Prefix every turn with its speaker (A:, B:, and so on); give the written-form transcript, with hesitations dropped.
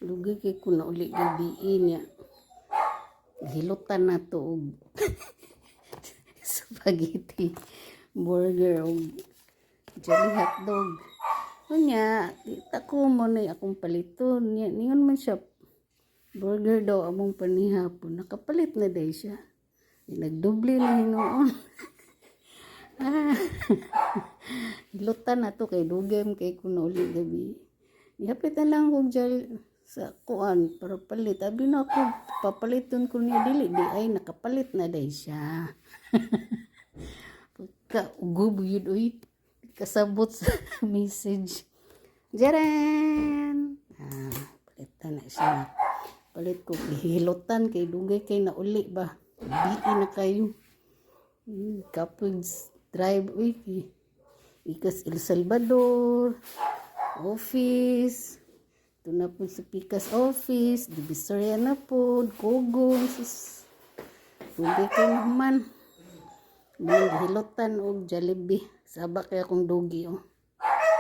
A: Lugay kay ko na uli gabi niya. Hilutan na to og spaghetti, burger, og jelly hotdog. Kunya, kita ko mo na akong paliton. Ningon man siya, burger daw among panihapon. Nakapalit na day siya. Nagdoble na hinoon. Hilutan na to kay dugem kay ko na uli gabi. Ihapit na lang kong jelly sa kuan para palit. Abi na ako, papaliton ko niya dili. Di ay nakapalit na day siya. Pagka ugub yun, uy. Kasabot sa message. Jaran! Palitan na siya. Palit ko. Hilutan kay dugay kay nauli ba. Bi'i na kayo. Couples drive. Uy. Ikas El Salvador. Office. Ito na po sa Picas office. Divisoria na po. Kogong. Dugay kay naman. Hilutan o Jollibee. Sabak kaya akong dugi, oh.